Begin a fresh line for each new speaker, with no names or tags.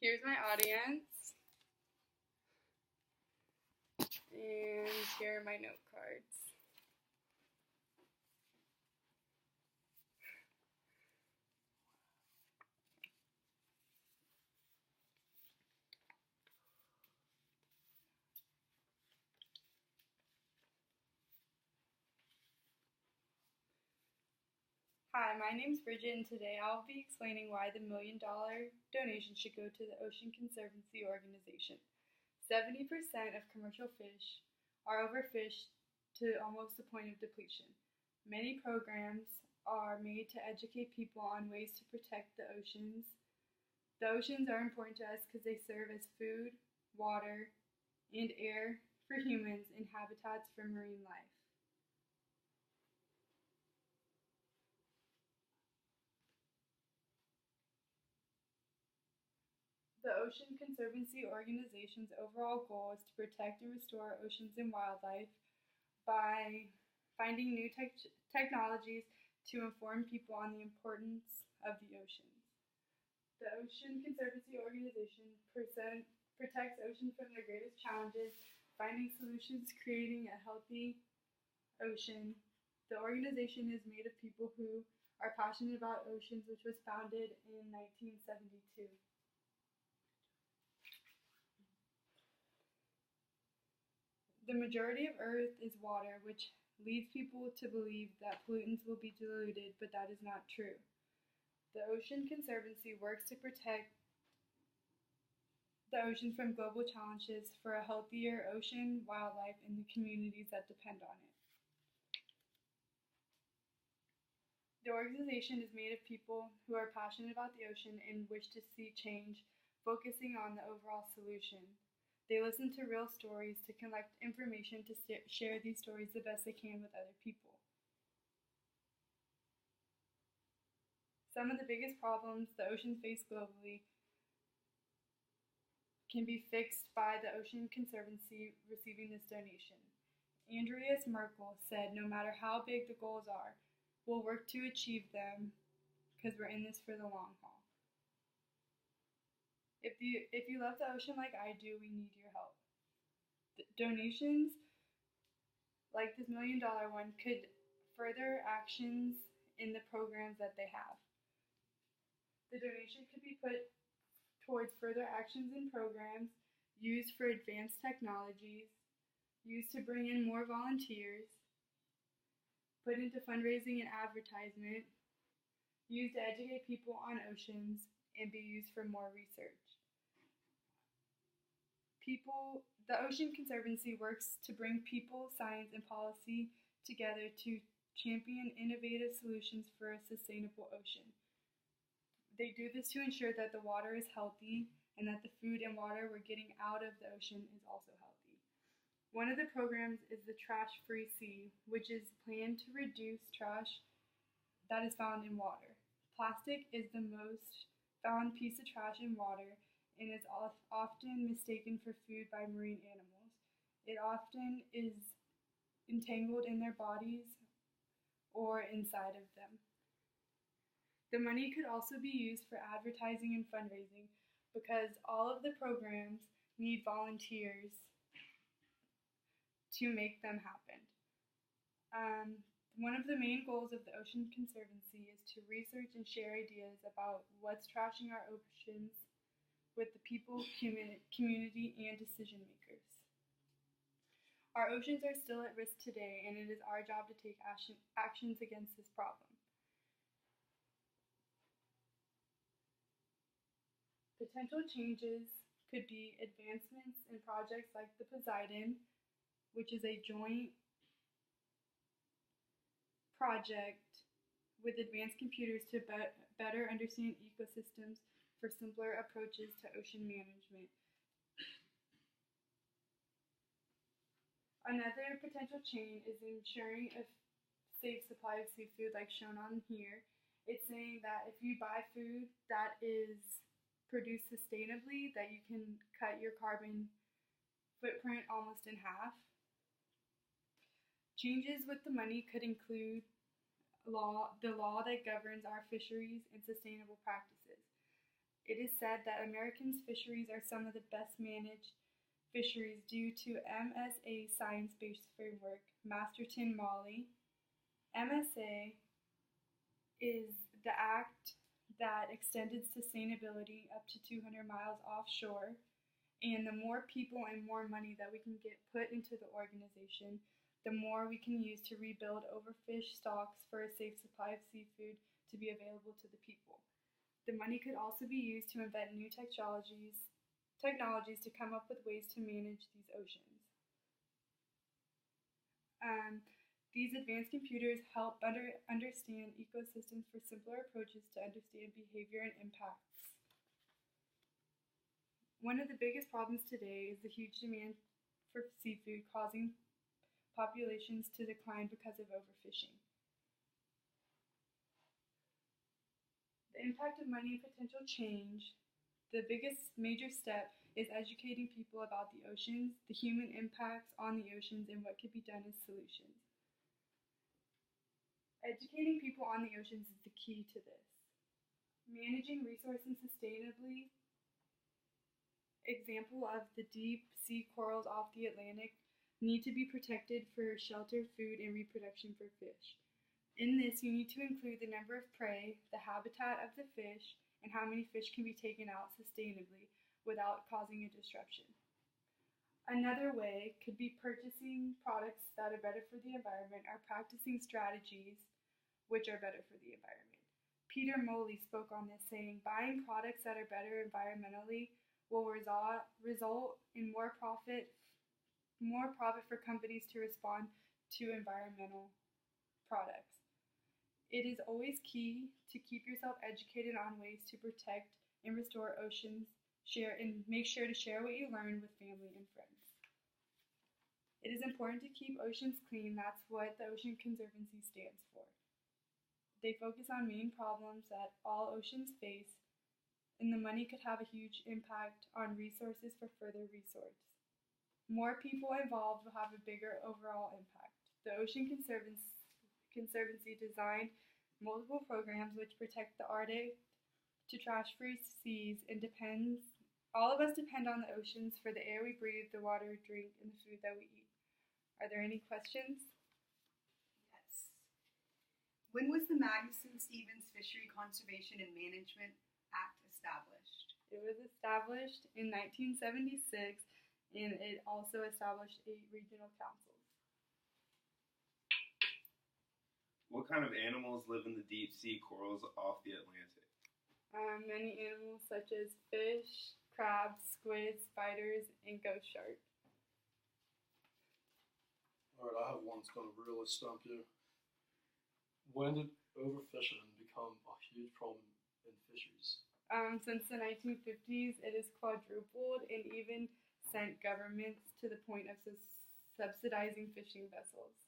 Here's my audience, and here are my note cards. Hi, my name's Bridget, and today I'll be explaining why the $1 million donation should go to the Ocean Conservancy Organization. 70% of commercial fish are overfished to almost the point of depletion. Many programs are made to educate people on ways to protect the oceans. The oceans are important to us because they serve as food, water, and air for humans and habitats for marine life. The Ocean Conservancy Organization's overall goal is to protect and restore our oceans and wildlife by finding new technologies to inform people on the importance of the oceans. The Ocean Conservancy Organization protects oceans from their greatest challenges, finding solutions, creating a healthy ocean. The organization is made of people who are passionate about oceans, which was founded in 1972. The majority of Earth is water, which leads people to believe that pollutants will be diluted, but that is not true. The Ocean Conservancy works to protect the ocean from global challenges for a healthier ocean, wildlife, and the communities that depend on it. The organization is made of people who are passionate about the ocean and wish to see change, focusing on the overall solution. They listen to real stories to collect information to share these stories the best they can with other people. Some of the biggest problems the oceans face globally can be fixed by the Ocean Conservancy receiving this donation. Andreas Merkel said, "No matter how big the goals are, we'll work to achieve them because we're in this for the long haul." If you love the ocean like I do, we need your help. Donations like this $1 million one could further actions in the programs that they have. The donation could be put towards further actions in programs, used for advanced technologies, used to bring in more volunteers, put into fundraising and advertisement, used to educate people on oceans, and be used for more research. The Ocean Conservancy works to bring people, science, and policy together to champion innovative solutions for a sustainable ocean. They do this to ensure that the water is healthy and that the food and water we're getting out of the ocean is also healthy. One of the programs is the Trash-Free Sea, which is planned to reduce trash that is found in water. Plastic is the most found piece of trash in water and is often mistaken for food by marine animals. It often is entangled in their bodies or inside of them. The money could also be used for advertising and fundraising because all of the programs need volunteers to make them happen. One of the main goals of the Ocean Conservancy is to research and share ideas about what's trashing our oceans with the people, community, and decision makers. Our oceans are still at risk today, and it is our job to take actions against this problem. Potential changes could be advancements in projects like the Poseidon, which is a joint project with advanced computers to better understand ecosystems for simpler approaches to ocean management. Another potential change is ensuring a safe supply of seafood like shown on here. It's saying that if you buy food that is produced sustainably, that you can cut your carbon footprint almost in half. Changes with the money could include the law that governs our fisheries and sustainable practices. It is said that Americans' fisheries are some of the best managed fisheries due to MSA Science-Based Framework, Masterton Molly. MSA is the act that extended sustainability up to 200 miles offshore, and the more people and more money that we can get put into the organization, the more we can use to rebuild overfished stocks for a safe supply of seafood to be available to the people. The money could also be used to invent new technologies to come up with ways to manage these oceans. These advanced computers help better understand ecosystems for simpler approaches to understand behavior and impacts. One of the biggest problems today is the huge demand for seafood, causing populations to decline because of overfishing. The impact of money and potential change. The biggest major step is educating people about the oceans, the human impacts on the oceans, and what could be done as solutions. Educating people on the oceans is the key to this. Managing resources sustainably. Example of the deep sea corals off the Atlantic need to be protected for shelter, food, and reproduction for fish. In this, you need to include the number of prey, the habitat of the fish, and how many fish can be taken out sustainably without causing a disruption. Another way could be purchasing products that are better for the environment or practicing strategies which are better for the environment. Peter Moley spoke on this, saying, buying products that are better environmentally will result in more profit for companies to respond to environmental products. It is always key to keep yourself educated on ways to protect and restore oceans, and make sure to share what you learn with family and friends. It is important to keep oceans clean. That's what the Ocean Conservancy stands for. They focus on main problems that all oceans face, and the money could have a huge impact on resources for further research. More people involved will have a bigger overall impact. The Ocean Conservancy designed multiple programs which protect the Arctic to trash-free seas, and all of us depend on the oceans for the air we breathe, the water we drink, and the food that we eat. Are there any questions?
Yes. When was the Magnuson-Stevens Fishery Conservation and Management Act established?
It was established in 1976, and it also established 8 regional councils.
What kind of animals live in the deep sea corals off the Atlantic?
Many animals such as fish, crabs, squids, spiders, and ghost sharks.
Alright, I have one that's going to really stump you. When did overfishing become a huge problem in fisheries?
Since the 1950s, it has quadrupled and even sent governments to the point of subsidizing fishing vessels.